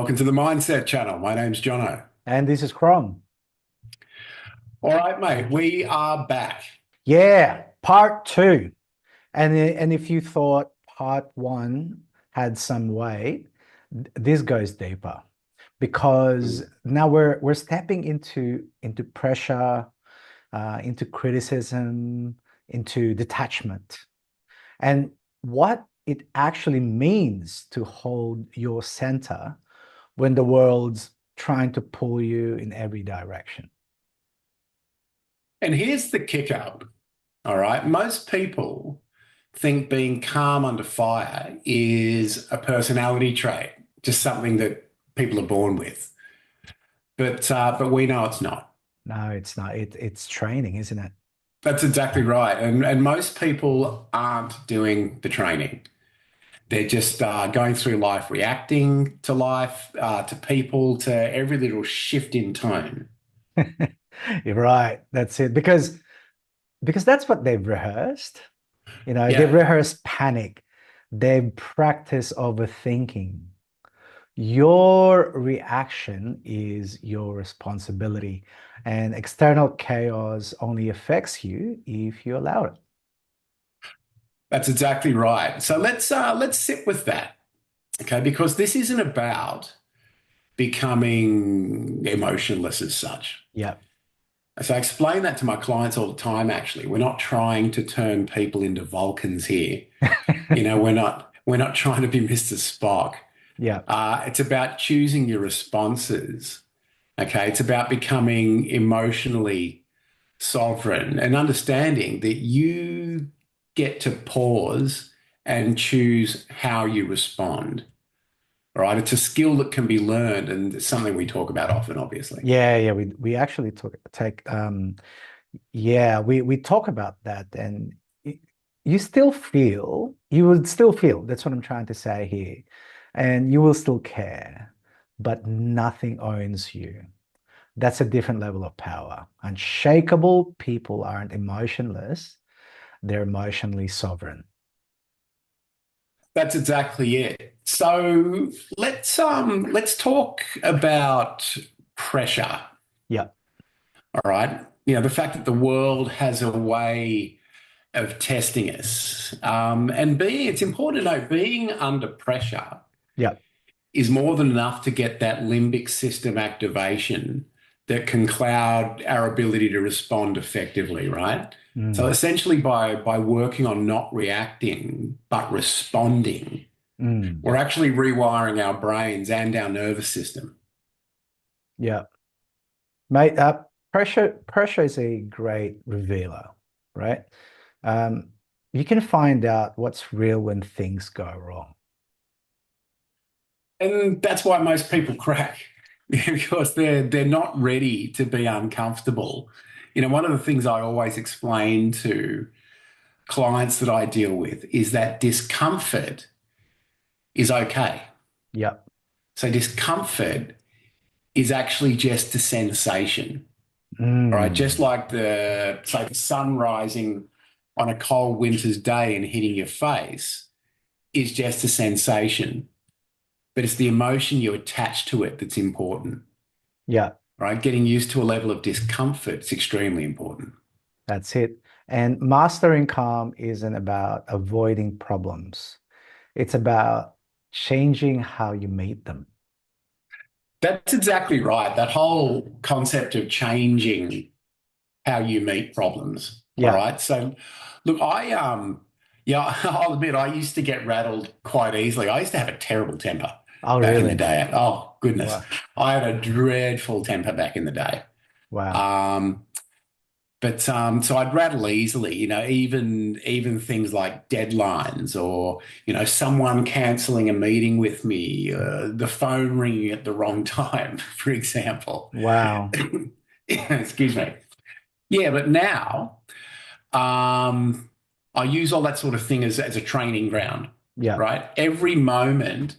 Welcome to the Mindset Channel. My name's Jono. And this is Chrome. All right, mate, we are back. Yeah, part two. And if you thought part one had some weight, this goes deeper because now we're stepping into pressure, into criticism, into detachment, and what it actually means to hold your center when the world's trying to pull you in every direction. And here's the kicker. All right, most people think being calm under fire is a personality trait, just something that people are born with. But we know it's not. No, it's not. It's training, isn't it? That's exactly right. And most people aren't doing the training. They're just going through life, reacting to life, to people, to every little shift in tone. You're right. That's it. Because that's what they've rehearsed. They've Yeah. rehearsed panic. They've practiced overthinking. Your reaction is your responsibility, and external chaos only affects you if you allow it. That's exactly right. So let's sit with that, okay? Because this isn't about becoming emotionless as such. Yeah. So I explain that to my clients all the time, actually. We're not trying to turn people into Vulcans here. We're not trying to be Mr. Spock. Yeah. It's about choosing your responses. Okay. It's about becoming emotionally sovereign and understanding that you get to pause and choose how you respond. All right. It's a skill that can be learned and it's something we talk about often, obviously. Yeah, we actually we talk about that, and you would still feel, that's what I'm trying to say here, and you will still care, but nothing owns you. That's a different level of power. Unshakable people aren't emotionless, they're emotionally sovereign. That's exactly it. So let's talk about pressure. Yeah. All right. The fact that the world has a way of testing us. And it's important to know being under pressure Yeah. is more than enough to get that limbic system activation that can cloud our ability to respond effectively, right? So Mm, essentially by working on not reacting, but responding, mm, we're actually rewiring our brains and our nervous system. yeah. Mate, pressure is a great revealer, right? Um, you can find out what's real when things go wrong. And that's why most people crack because they're not ready to be uncomfortable. One of the things I always explain to clients that I deal with is that discomfort is okay. Yeah. So discomfort is actually just a sensation, all right? Just Mm, like say the sun rising on a cold winter's day and hitting your face is just a sensation, but it's the emotion you attach to it that's important, yeah, right? Getting used to a level of discomfort is extremely important. that's it. And mastering calm isn't about avoiding problems. It's about changing how you meet them. That's exactly right. That whole concept of changing how you meet problems. All Yeah. right. So look, yeah, I'll admit I used to get rattled quite easily. I used to have a terrible temper Oh, back in the really? day. Oh, goodness. Wow. I had a dreadful temper back in the day. Wow. Um, but so I'd rattle easily, even things like deadlines or, someone canceling a meeting with me, the phone ringing at the wrong time, for example. Wow. Excuse me. Yeah, but now um, I use all that sort of thing as a training ground, Yeah. right? Every moment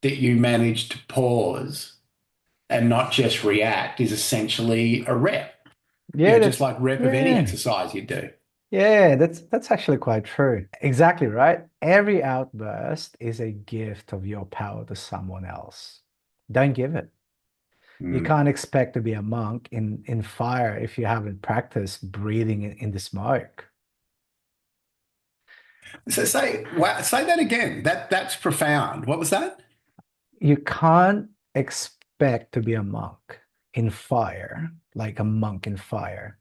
that you manage to pause and not just react is essentially a rep, Yeah, just that's like rep of any yeah. exercise you do. Yeah, that's actually quite true. Exactly right. Every outburst is a gift of your power to someone else. Don't give it. You Mm. can't expect to be a monk in fire if you haven't practiced breathing in the smoke. So say that again. That's profound. What was that? You can't expect to be a monk in fire, like a monk in fire,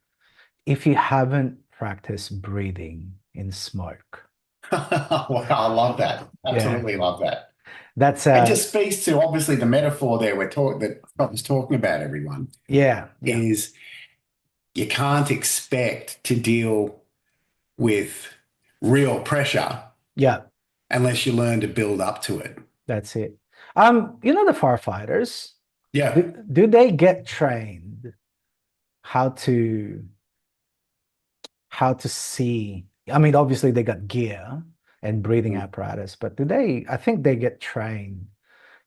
if you haven't practiced breathing in smoke. Wow, I love that. Yeah, Absolutely love that. that's It just speaks to obviously the metaphor there that Scott was talking about, everyone, yeah, yeah, is you can't expect to deal with real pressure yeah, unless you learn to build up to it. that's it. The firefighters, Yeah. do they get trained how to how to see? I mean, obviously they got gear and breathing Mm. apparatus, but I think they get trained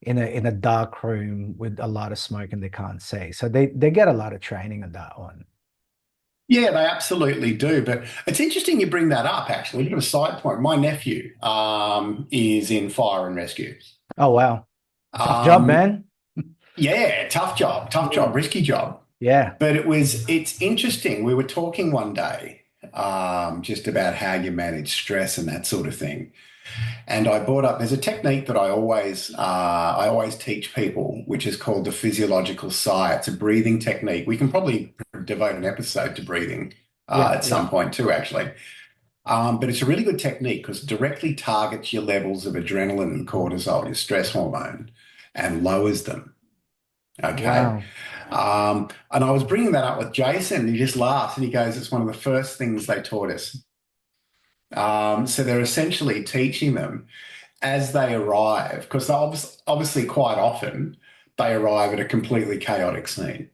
in a dark room with a lot of smoke and they can't see. So they get a lot of training on that one. Yeah, they absolutely do. But it's interesting you bring that up, actually. A bit of a side point. My nephew is in fire and rescue. Oh wow. Tough job, Um, man. yeah, tough job, Mm. risky job. Yeah. But it's interesting. We were talking one day just about how you manage stress and that sort of thing. And I brought up there's a technique that I always teach people, which is called the physiological sigh. It's a breathing technique. We can probably devote an episode to breathing Yeah, at yeah. some point too, actually. But it's a really good technique because it directly targets your levels of adrenaline and cortisol, your stress hormone, and lowers them. Okay. Wow. And I was bringing that up with Jason, and he just laughs and he goes, "It's one of the first things they taught us." So they're essentially teaching them as they arrive, because obviously quite often they arrive at a completely chaotic scene.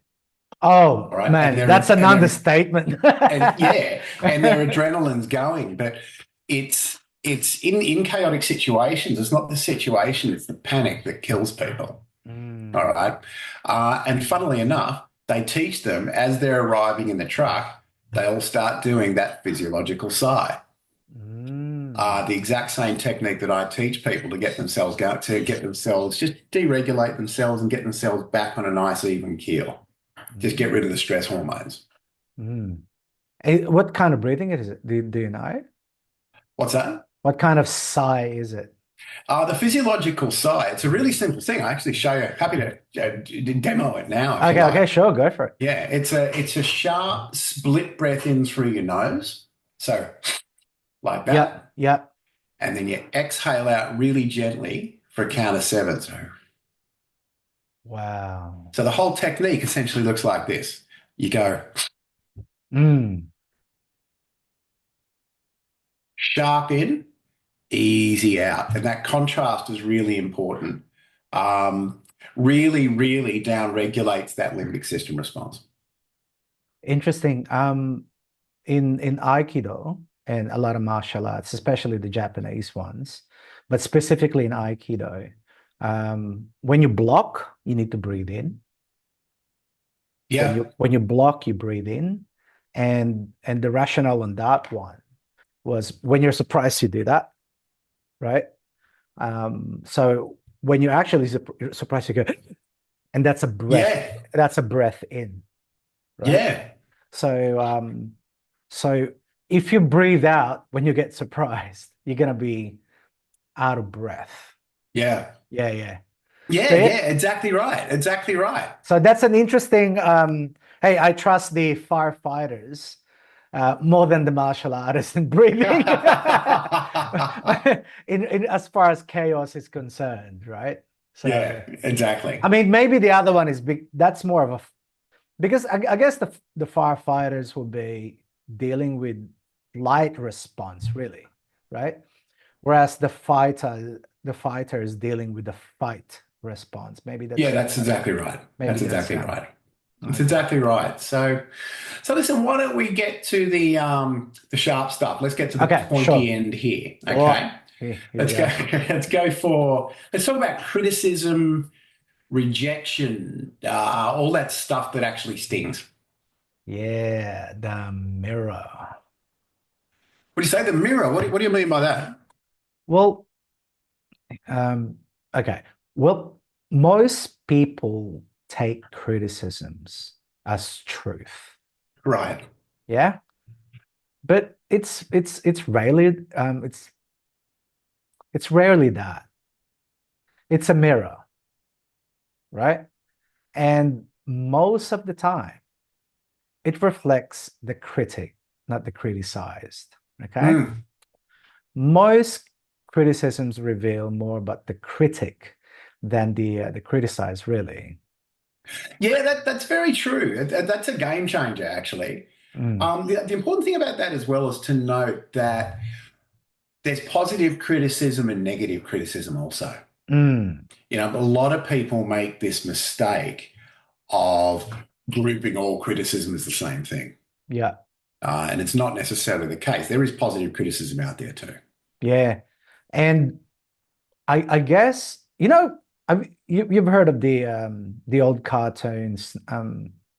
All Oh right. man, that's an understatement. And yeah, and their adrenaline's going, but it's in chaotic situations. It's not the situation, it's the panic that kills people. All Mm, right. And funnily enough, they teach them as they're arriving in the truck, they all start doing that physiological sigh. mm, The exact same technique that I teach people to get themselves to get themselves just deregulate themselves and get themselves back on a nice even keel. Just get rid of the stress hormones. mm. What kind of breathing is it? Do you know? What's that? What kind of sigh is it? The physiological sigh, it's a really simple thing. I actually show you, happy to demo it now if you Okay, okay, like. sure, go for it. Yeah, it's a sharp split breath in through your nose. So like Yeah, that. yeah. And then you exhale out really gently for a count of seven. Wow. So the whole technique essentially looks like this. You go Mm. sharp in, easy out. And that contrast is really important. Really, really down regulates that limbic system response. Interesting. In Aikido and a lot of martial arts, especially the Japanese ones, but specifically in Aikido, when you block, you need to breathe in. When Yeah. you block, you breathe in, and the rationale on that one was when you're surprised, you do that, right? So when you're actually surprised, you go, and Yeah. that's a breath in, right? Yeah. So so if you breathe out when you get surprised, you're gonna be out of breath. Yeah. Yeah, yeah. So Yeah. yeah, Yeah. Exactly right. Exactly right. so that's an interesting hey, I trust the firefighters more than the martial artists in breathing. In as far as chaos is concerned, right? Yeah. So Exactly. I mean maybe the other one is big, that's more of a because I guess the firefighters will be dealing with light response, really, right? Whereas the fighter is dealing with the fight response. Yeah, that's exactly right. Maybe That's that's exactly right. That's okay. exactly right. So listen, why don't we get to the sharp stuff? Let's get to the Okay, pointy sure. end here. Oh, Okay. here we Let's go. go. Let's talk about criticism, rejection, all that stuff that actually stings. Yeah, the mirror. What do you say? The mirror. What do you mean by that? Well, um, okay. Well, most people take criticisms as truth. Right. Yeah. But it's rarely it's rarely that. It's a mirror, right? And most of the time, it reflects the critic, not the criticized. Okay. Mm. Most criticisms reveal more about the critic than the criticized, really. Yeah, that's very true. That's a game changer, actually. Mm, The important thing about that as well is to note that there's positive criticism and negative criticism also. mm, A lot of people make this mistake of grouping all criticism as the same thing. yeah, And it's not necessarily the case. There is positive criticism out there too. yeah. And I guess you've heard of the old cartoons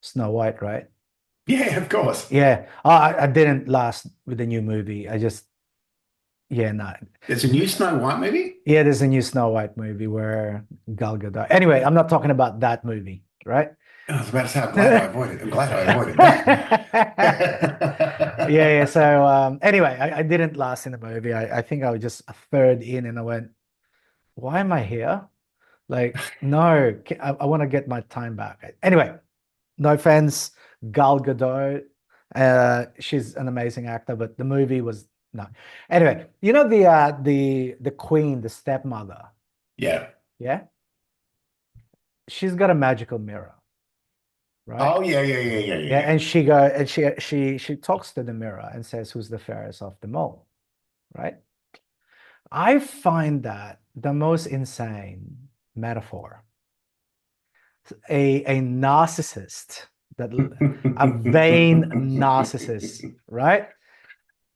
Snow White, right? Yeah, of course. Yeah. I didn't last with the new movie. I just yeah, no. There's a new Snow White movie. Yeah, there's a new Snow White movie where Gal Gadot. Anyway, I'm not talking about that movie, right? I was about to say, I'm glad I avoided. I'm glad I avoided that. Yeah, yeah. So anyway, I didn't last in the movie. I think I was just a third in and I went, why am I here? Like, no, I want to get my time back. Anyway, no offense, Gal Gadot. She's an amazing actor, but the movie was no. Anyway, you know the queen, the stepmother. Yeah. Yeah, she's got a magical mirror, right? Oh yeah, yeah, yeah, yeah, Yeah, yeah. and she go and she talks to the mirror and says, "Who's the fairest of them all?" Right? I find that the most insane metaphor. A narcissist that a vain narcissist, right?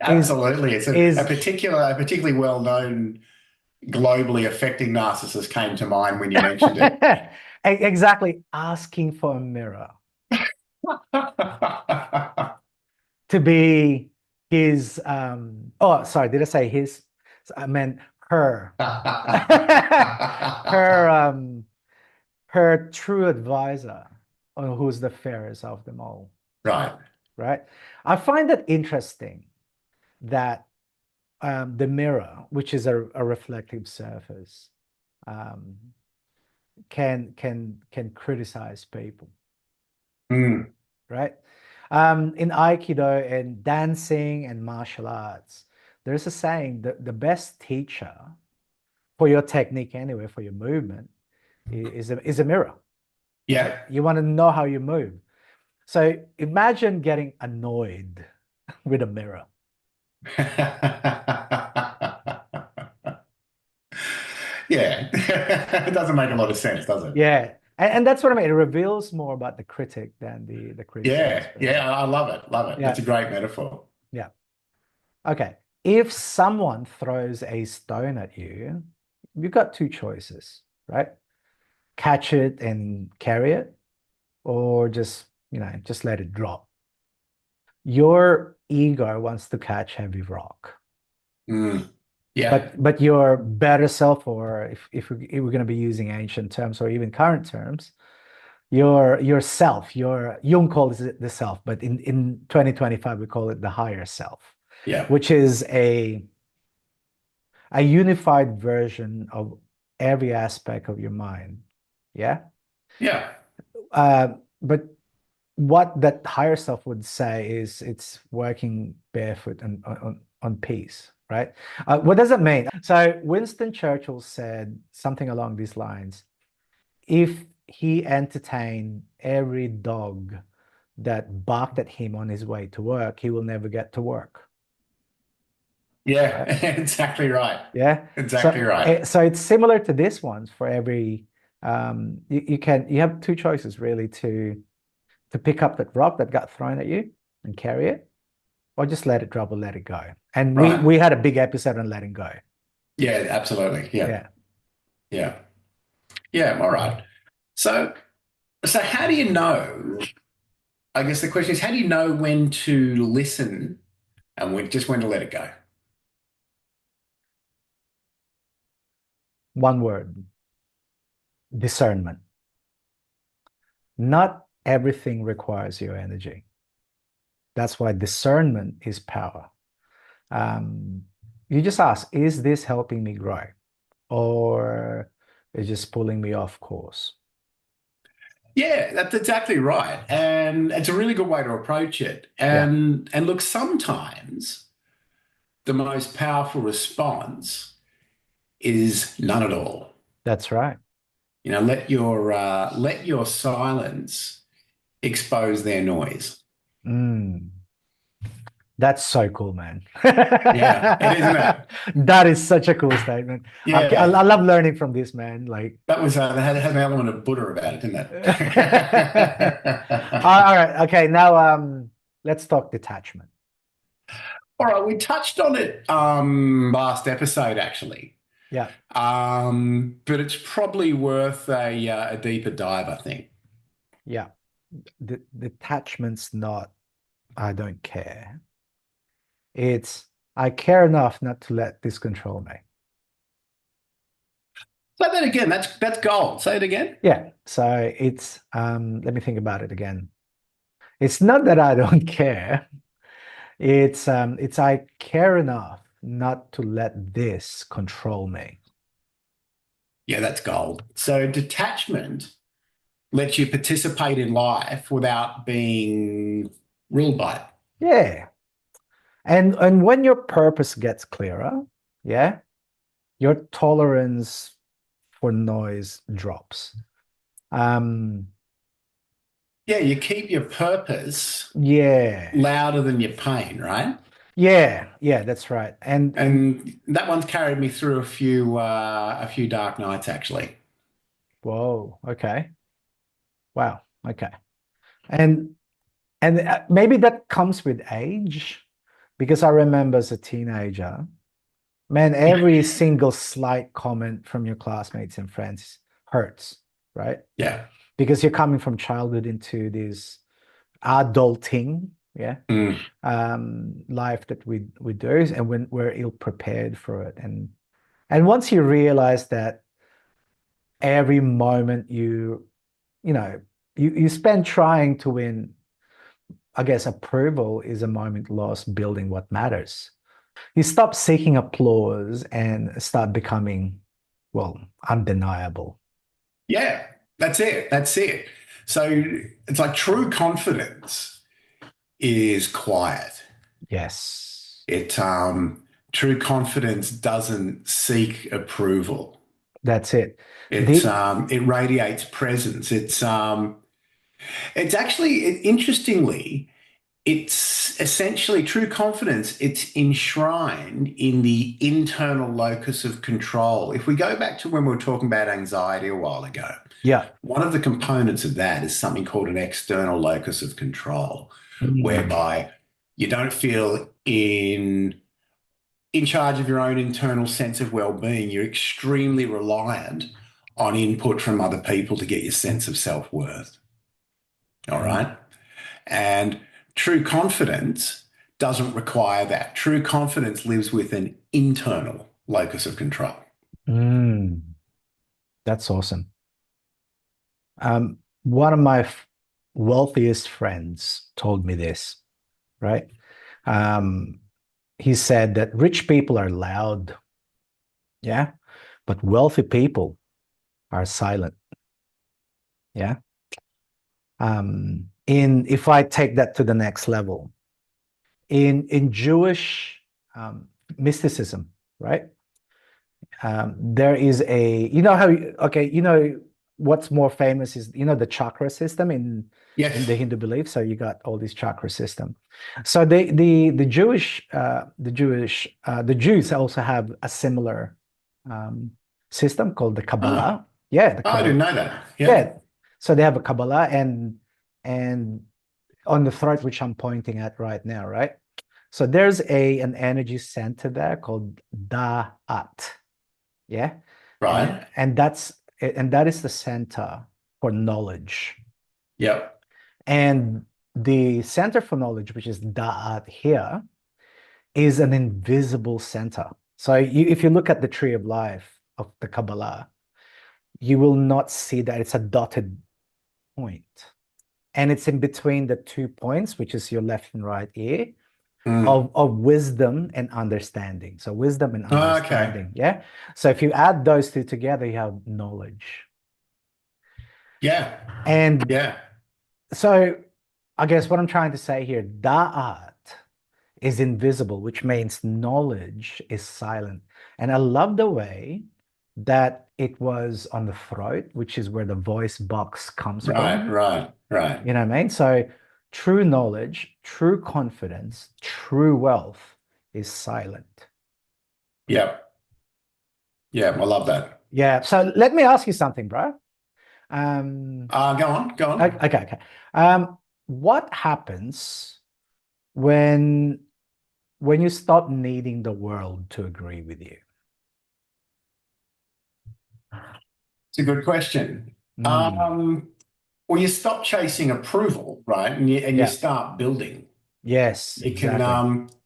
Is Absolutely. It's is a particularly well-known, globally affecting narcissist came to mind when you mentioned it. exactly asking for a mirror to be his oh sorry, did I say his? I meant her. her her true advisor on who's the fairest of them all, Right. right? I find that interesting that the mirror, which is a reflective surface, um, can criticize people, Mm. right? In Aikido and dancing and martial arts, there's a saying that the best teacher for your technique anyway, for your movement, is a mirror. Right? Yeah. You want to know how you move. So imagine getting annoyed with a mirror. Yeah. It doesn't make a lot of sense, does it? Yeah. And that's what I mean. It reveals more about the critic than the criticized Yeah. person. Yeah. I love it. Love it. That's Yeah. a great metaphor. Yeah. Okay. If someone throws a stone at you, you've got two choices, right? Catch it and carry it, or just let it drop. Your ego wants to catch heavy rock. Mm. Yeah. But your better self, or if we're going to be using ancient terms or even current terms, your self, your Jung calls it the self, but in 2025 we call it the higher self, Yeah. which is a unified version of every aspect of your mind. Yeah. Yeah. But what that higher self would say is it's working barefoot on peace, right? What does it mean? So Winston Churchill said something along these lines. If he entertained every dog that barked at him on his way to work, he will never get to work. Yeah. Right? Exactly right. Yeah. Exactly right. So it's similar to this one for every you have two choices really to pick up that rock that got thrown at you and carry it, or just let it drop or let it go. And Right. we had a big episode on letting go. Yeah, absolutely. Yeah. Yeah. Yeah. Yeah. All right. So, so how do you know? I guess the question is, how do you know when to listen and when to let it go? One word, discernment. Not everything requires your energy. That's why discernment is power. You just ask, is this helping me grow? Or is just pulling me off course? Yeah, that's exactly right. And it's a really good way to approach it. Yeah, And look, sometimes the most powerful response is none at all. that's right. Let your silence expose their noise. Mm, that's so cool, man. Yeah, it isn't it? That is such a cool statement. I Yeah, love learning from this, man. Like, that was had an element of Buddha about it, didn't all it? right, okay. Now, let's talk detachment. All right, we touched on it last episode actually, Yeah, but it's probably worth a deeper dive, I think. yeah. The detachment's not, I don't care. It's, I care enough not to let this control me. Say that again. That's gold. Say it again. Yeah. So it's, let me think about it again. It's not that I don't care. It's I care enough not to let this control me. Yeah, that's gold. So detachment lets you participate in life without being ruled by it. Yeah. And when your purpose gets clearer, yeah, your tolerance for noise drops. Um, Yeah, you keep your purpose yeah. louder than your pain, right? Yeah, yeah, that's right. And And that one's carried me through a few dark nights actually. whoa, okay. Wow, okay. And and maybe that comes with age because I remember as a teenager, man, every single slight comment from your classmates and friends hurts, right? Yeah. Because you're coming from childhood into this adulting, yeah, Mm. life that we do, and when we're ill prepared for it, and once you realize that every moment you know you spend trying to win, I guess approval is a moment lost building what matters. You stop seeking applause and start becoming, well, undeniable. Yeah, that's it. That's it. So it's like true confidence is quiet. Yes, It true confidence doesn't seek approval. that's it. The It radiates presence. It's actually interestingly, it's essentially true confidence. It's enshrined in the internal locus of control. If we go back to when we were talking about anxiety a while ago, Yeah. one of the components of that is something called an external locus of control, Mm. whereby you don't feel in charge of your own internal sense of well-being. You're extremely reliant on input from other people to get your sense of self-worth. All right. And true confidence doesn't require that. True confidence lives with an internal locus of control. Mm. That's awesome. One of my wealthiest friends told me this, right? Um, he said that rich people are loud, yeah, but wealthy people are silent, yeah. In if I take that to the next level, in Jewish mysticism, right? There is a, you know how, okay, you know what's more famous is, you know, the chakra system in the Yes. Hindu belief. So you got all these chakra system. So the Jews also have a similar um, system called the Oh, Kabbalah. Yeah, the I Kabbalah. didn't know that. Yeah. Yeah. So they have a Kabbalah and on the throat, which I'm pointing at right now, right? So there's an energy center there called Da'at. Yeah. Right. And that is the center for knowledge. Yep. And the center for knowledge, which is Da'at here, is an invisible center. So if you look at the tree of life of the Kabbalah, you will not see that it's a dotted. point, and it's in between the 2 points, which is your left and right ear, Mm. of wisdom and understanding. So wisdom and Oh, okay. understanding, yeah. So if you add those two together, you have knowledge. Yeah. And Yeah. so I guess what I'm trying to say here, da'at is invisible, which means knowledge is silent. And I love the way that it was on the throat, which is where the voice box comes Right. from. Right. Right. You know what I mean? So true knowledge, true confidence, true wealth is silent. Yep. Yeah. I love that. Yeah. So let me ask you something, bro. Um, Go on. Go on. okay, okay. What happens when you stop needing the world to agree with you? It's a good question. Mm, Well, you stop chasing approval, right? And you yeah. start building. Yes, You can, exactly.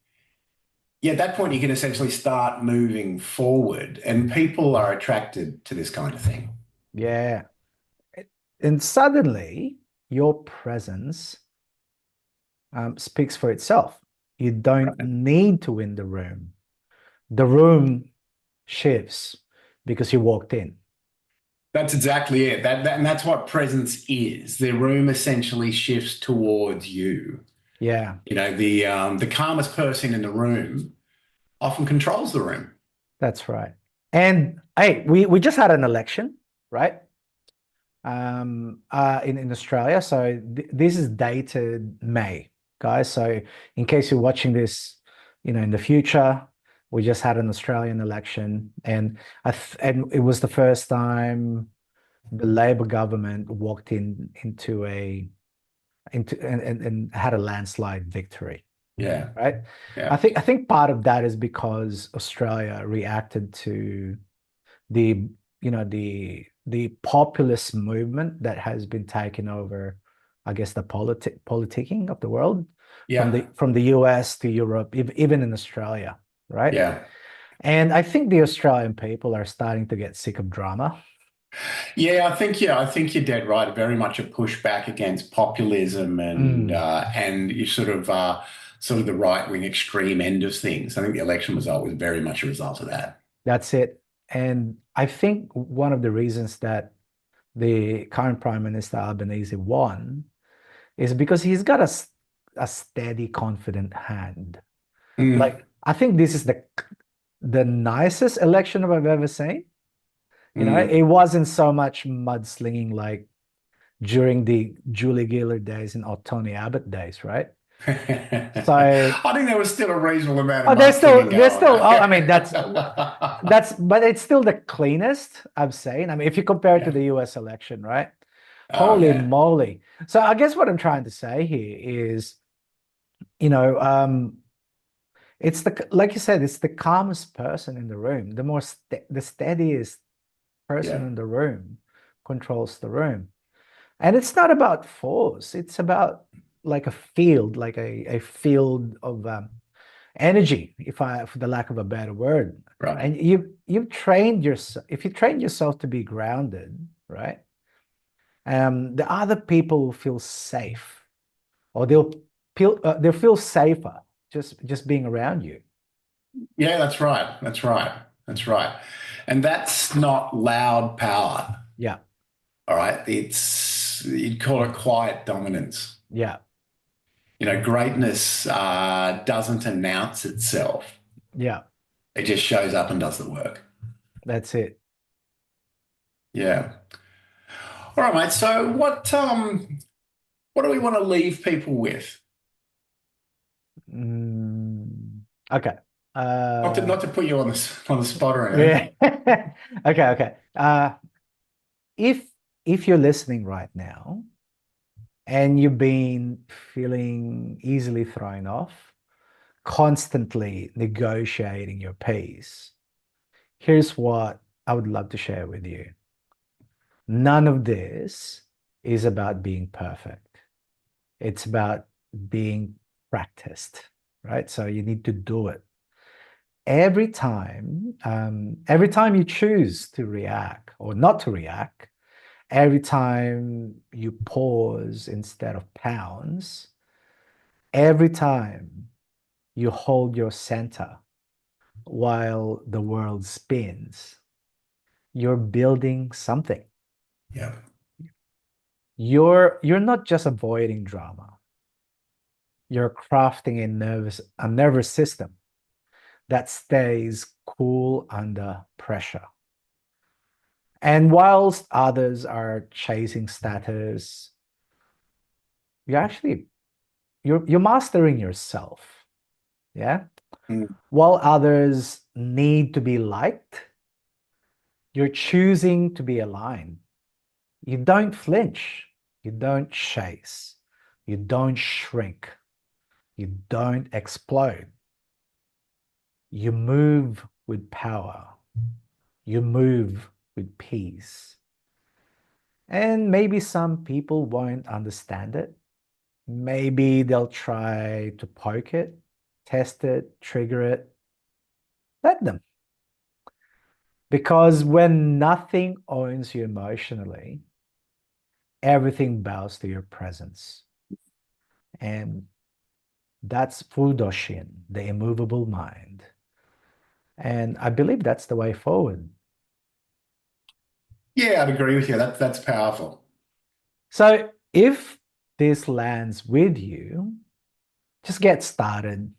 yeah, at that point, you can essentially start moving forward, and people are attracted to this kind of thing. Yeah. And suddenly, your presence speaks for itself. You don't Right. need to win the room. The room shifts because you walked in. That's exactly it. And that's what presence is. The room essentially shifts towards you. Yeah, The calmest person in the room often controls the room. that's right. And hey, we just had an election, right? In Australia. So this is dated May, guys. So in case you're watching this, in the future, we just had an Australian election, and and it was the first time the Labor government walked into a into and had a landslide victory, Yeah. right? Yeah. I think part of that is because Australia reacted to the the populist movement that has been taking over, I guess, the politicking of the world, from Yeah. the US to Europe, even in Australia, right? Yeah. And I think the Australian people are starting to get sick of drama. Yeah, I think you're dead right. Very much a pushback against populism Mm, and you sort of the right wing extreme end of things. I think the election result was very much a result of that. that's it. And I think one of the reasons that the current Prime Minister Albanese won is because he's got a steady, confident hand. Mm, Like, I think this is the nicest election I've ever seen. mm. It wasn't so much mudslinging like during the Julie Gillard days and Tony Abbott days, right? So, I think there was still a reasonable amount of oh, mudslinging there's going still, on. oh, I mean, but it's still the cleanest I've seen. I mean, if you compare it to Yeah. the US election, right? Oh Holy yeah. moly. So I guess what I'm trying to say here is, you know, it's like you said, it's the calmest person in the room. The steadiest person Yeah. in the room controls the room. And it's not about force. It's about like a field, like a field of energy, for the lack of a better word. Right. And you've trained yourself. If you train yourself to be grounded, right? The other people will feel safe, or they'll feel safer just being around you. Yeah, that's right. That's right. That's right. And that's not loud power. Yeah, All right. You'd call it quiet dominance. yeah, Greatness doesn't announce itself. yeah. It just shows up and does the work. That's it. Yeah. All right, mate. So what do we want to leave people with? Okay. Not to put you on the spot or anything. Yeah. Okay, okay. If you're listening right now and you've been feeling easily thrown off, constantly negotiating your peace, here's what I would love to share with you. None of this is about being perfect. It's about being practiced, right? So you need to do it. Every time you choose to react or not to react, Every time you pause instead of pounds, every time you hold your center while the world spins, you're building something. Yeah. You're not just avoiding drama. You're crafting a nervous system that stays cool under pressure. And whilst others are chasing status, you're actually you're mastering yourself. Yeah. Mm. While others need to be liked, you're choosing to be aligned. You don't flinch. You don't chase. You don't shrink. You don't explode. You move with power. You move with peace. And maybe some people won't understand it. Maybe they'll try to poke it, test it, trigger it. Let them. Because when nothing owns you emotionally, everything bows to your presence. And that's Fudoshin, the immovable mind. And I believe that's the way forward. Yeah, I'd agree with you. That's powerful. So if this lands with you, just get started.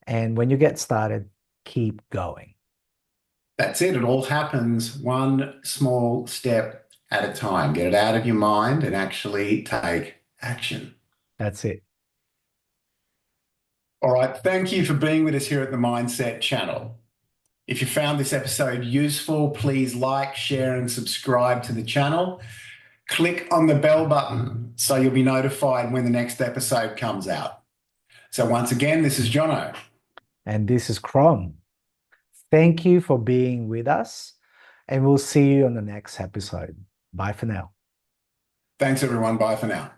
And when you get started, keep going. That's it. It all happens one small step at a time. Get it out of your mind and actually take action. That's it. All right. Thank you for being with us here at the Mindset Channel. If you found this episode useful, please like, share, and subscribe to the channel. Click on the bell button so you'll be notified when the next episode comes out. So once again, this is Jono. And this is Chrome. Thank you for being with us, and we'll see you on the next episode. Bye for now. Thanks, everyone. Bye for now.